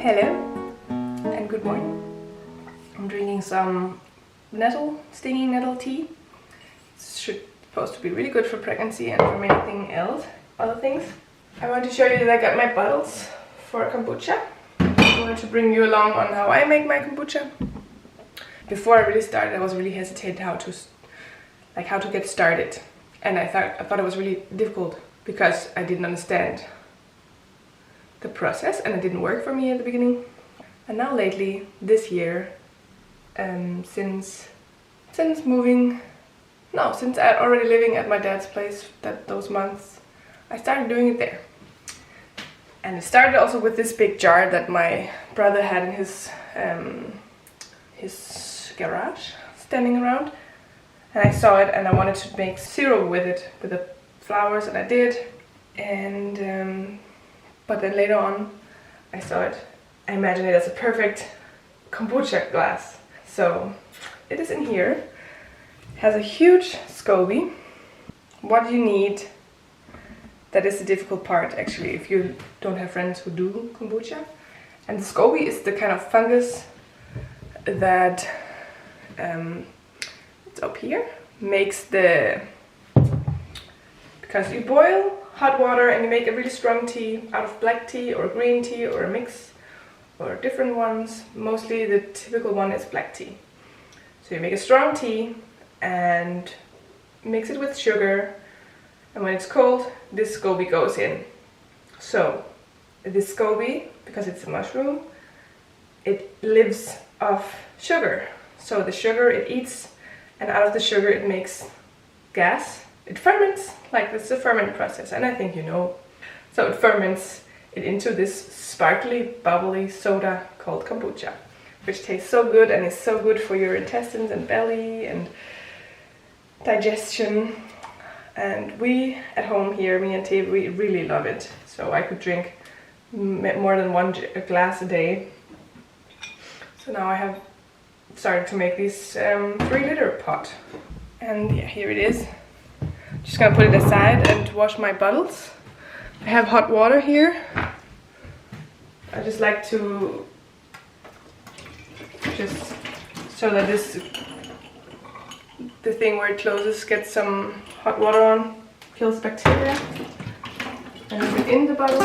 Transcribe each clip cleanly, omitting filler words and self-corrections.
Hello and good morning. I'm drinking some stinging nettle tea. It's supposed to be really good for pregnancy and for many other things. I want to show you that I got my bottles for kombucha. I wanted to bring you along on how I make my kombucha. Before I really started, I was really hesitant how to get started, and I thought it was really difficult because I didn't understand the process and it didn't work for me at the beginning. And now lately, this year, since I already living at my dad's place those months, I started doing it there. And it started also with this big jar that my brother had in his garage, standing around. And I saw it and I wanted to make syrup with it, with the flowers, and I did. And but then later on, I saw it. I imagined it as a perfect kombucha glass. So it is in here. It has a huge SCOBY. What you need, that is the difficult part actually, if you don't have friends who do kombucha. And the SCOBY is the kind of fungus that it's up here, makes because you boil hot water and you make a really strong tea out of black tea or green tea or a mix or different ones. Mostly the typical one is black tea. So you make a strong tea and mix it with sugar, and when it's cold, this SCOBY goes in. So this SCOBY, because it's a mushroom, it lives off sugar. So the sugar it eats, and out of the sugar it makes gas. It ferments, like it's a ferment process, and I think you know. So it ferments it into this sparkly, bubbly soda called kombucha, which tastes so good and is so good for your intestines and belly and digestion. And we at home here, me and Tay, we really love it. So I could drink more than one glass a day. So now I have started to make this 3-liter pot. And yeah, here it is. Just gonna put it aside and wash my bottles. I have hot water here. I just like to just so that the thing where it closes gets some hot water on, kills bacteria. And put it in the bottle.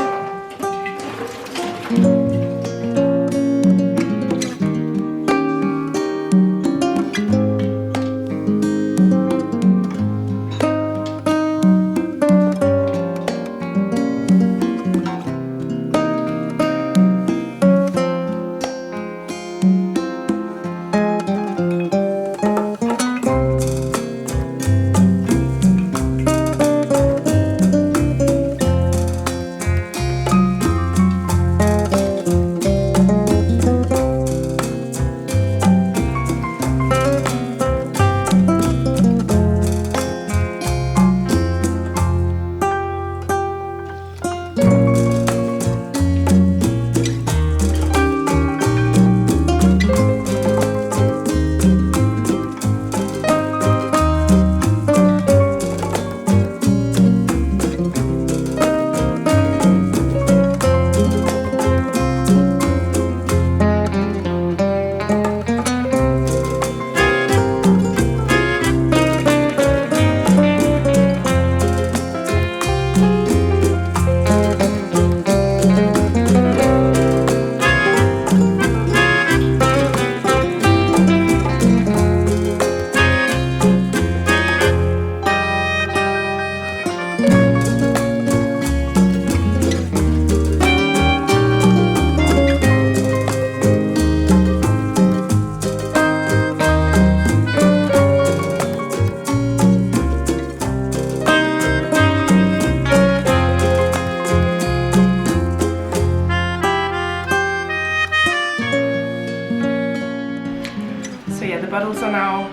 Bottles are now,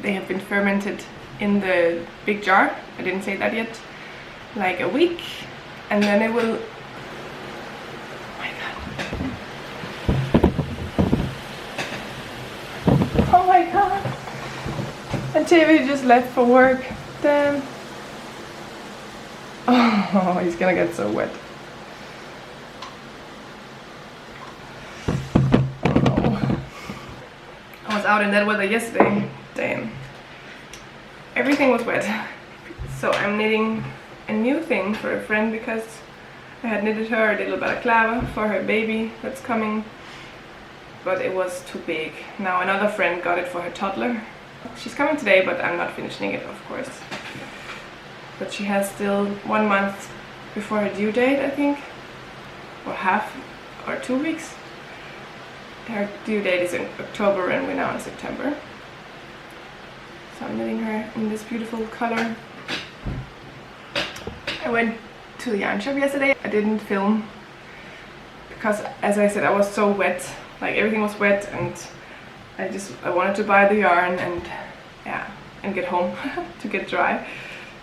they have been fermented in the big jar, I didn't say that yet, like a week, and then it will, oh my god, and TV just left for work, damn, oh, he's gonna get so wet. was out in that weather yesterday. Damn. Everything was wet. So I'm knitting a new thing for a friend because I had knitted her a little balaclava for her baby that's coming, but it was too big. Now another friend got it for her toddler. She's coming today, but I'm not finishing it, of course. But she has still 1 month before her due date, I think, or half or 2 weeks. Her due date is in October and we're now in September. So I'm knitting her in this beautiful color. I went to the yarn shop yesterday. I didn't film because, as I said, I was so wet. Like everything was wet, and I wanted to buy the yarn and get home to get dry.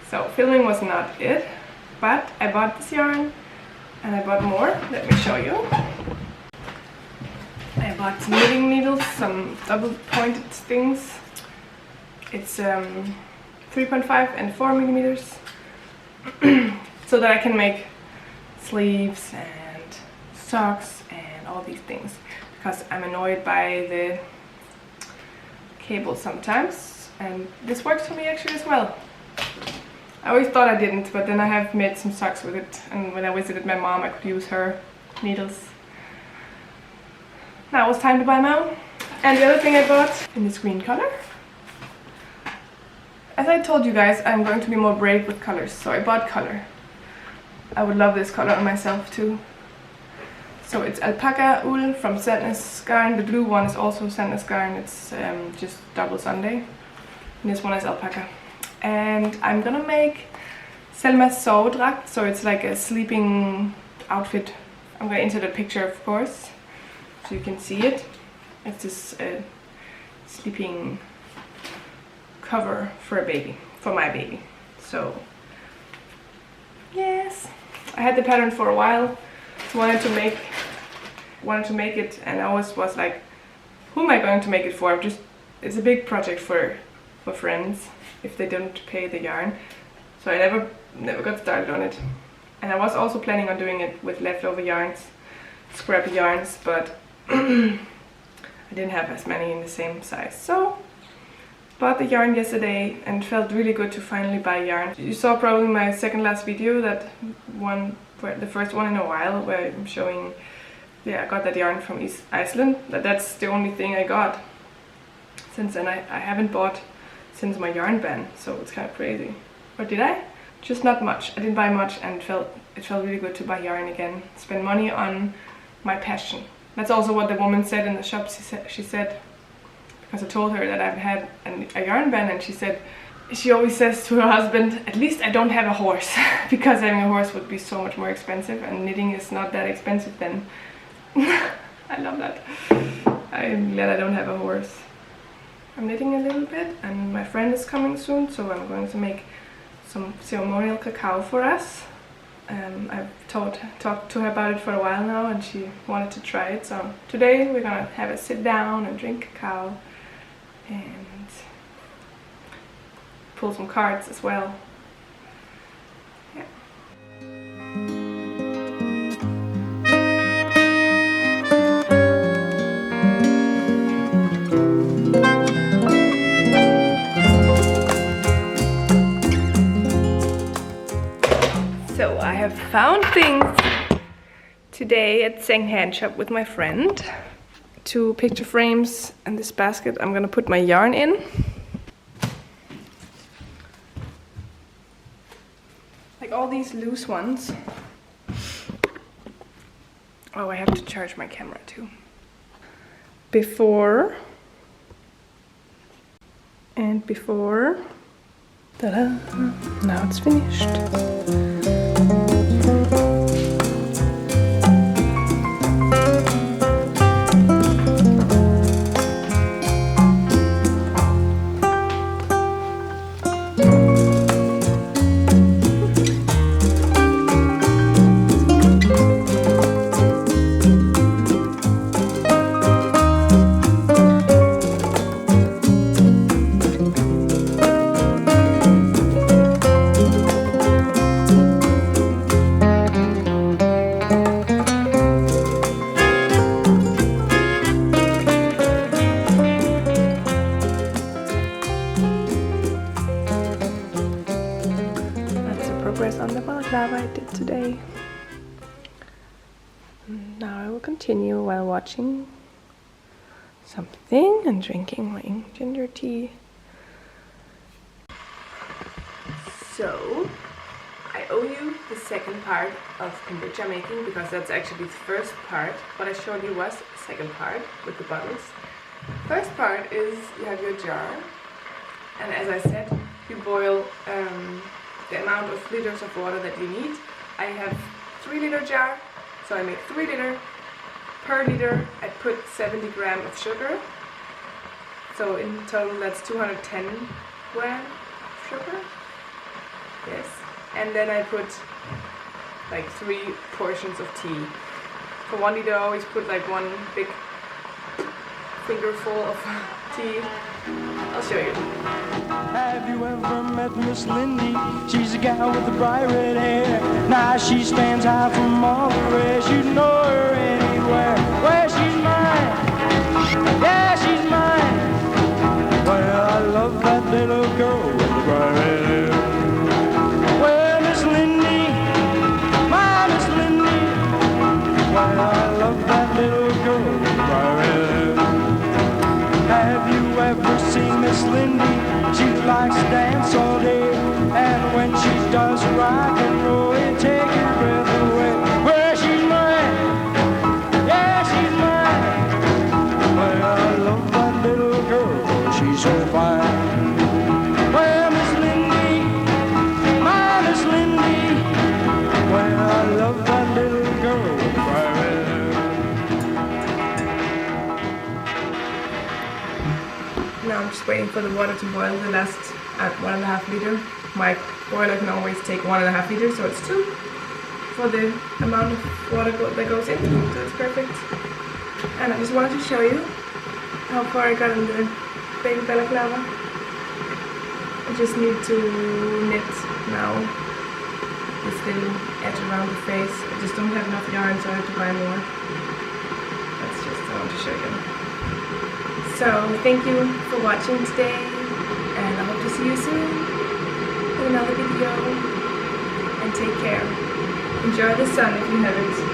So filming was not it, but I bought this yarn and I bought more. Let me show you. I bought some knitting needles, some double pointed things. It's 3.5 and 4 millimeters. So that I can make sleeves and socks and all these things, because I'm annoyed by the cable sometimes, and this works for me actually as well. I always thought I didn't, but then I have made some socks with it, and when I visited my mom I could use her needles. Now it was time to buy my own. And the other thing I bought in this green color. As I told you guys, I'm going to be more brave with colors, so I bought color. I would love this color on myself too. So it's alpaca wool from Sandnes Garn. The blue one is also Sandnes Garn. It's just double Sunday. And this one is alpaca. And I'm gonna make Selma's sovedragt, so it's like a sleeping outfit. I'm gonna insert a picture, of course, so you can see it. It's this sleeping cover for a baby, for my baby. So yes, I had the pattern for a while. Wanted to make it, and I always was like, who am I going to make it for? It's a big project for friends if they don't pay the yarn. So I never got started on it. And I was also planning on doing it with leftover yarns, scrappy yarns, but I didn't have as many in the same size. So bought the yarn yesterday and felt really good to finally buy yarn. You saw probably my second last video, that one, the first one in a while, where I'm showing, I got that yarn from Iceland. That's the only thing I got since then. I haven't bought since my yarn ban, so it's kind of crazy. Or did I? Just not much. I didn't buy much, and it felt really good to buy yarn again. Spend money on my passion. That's also what the woman said in the shop. She said, because I told her that I've had a yarn ban, and she always says to her husband, at least I don't have a horse, because having a horse would be so much more expensive, and knitting is not that expensive then. I love that. I'm glad I don't have a horse. I'm knitting a little bit, and my friend is coming soon, so I'm going to make some ceremonial cacao for us. I've talked to her about it for a while now, and she wanted to try it, so today we're gonna have a sit down and drink cacao and pull some cards as well. Yeah. So I have found things today at Secondhand shop with my friend. 2 picture frames and this basket I'm gonna put my yarn in. Like all these loose ones. Oh, I have to charge my camera too. Before and before. Ta-da! Now it's finished. Now I will continue while watching something and drinking my ginger tea. So, I owe you the second part of kombucha making, because that's actually the first part. What I showed you was the second part with the bottles. First part is you have your jar, and as I said, you boil the amount of liters of water that you need. I have 3-liter jar, so I make 3 liter. Per liter I put 70 grams of sugar, so in total that's 210 grams of sugar. Yes, and then I put like 3 portions of tea. For 1 liter I always put like 1 big fingerful of tea. I'll show you. Have you ever met Miss Lindy? She's a gal with the bright red hair. Now she stands high from all the rest. You know her anywhere. Well, she's mine. Yeah, she's mine. Well, I love that little girl with the bright red hair. Well, Miss Lindy, my Miss Lindy. Well, I love that little girl with the bright red hair. Have you ever seen Miss Lindy? She likes to dance all day, and when she does rock and roll, it takes your breath away. Well, she's mine, yeah, she's mine. Well, I love that little girl, she's so fine. Well, Miss Lindy, my Miss Lindy. Well, I love that little girl, Now I'm just waiting for the water to boil the last at 1.5 liter. My boiler can always take 1.5 liters, so it's 2 for the amount of water that goes in, so it's perfect. And I just wanted to show you how far I got in the baby balaclava. I just need to knit now this little edge around the face. I just don't have enough yarn, so I have to buy more. That's just I want to show you. So thank you for watching today, and I hope to see you soon in another video, and take care. Enjoy the sun if you haven't.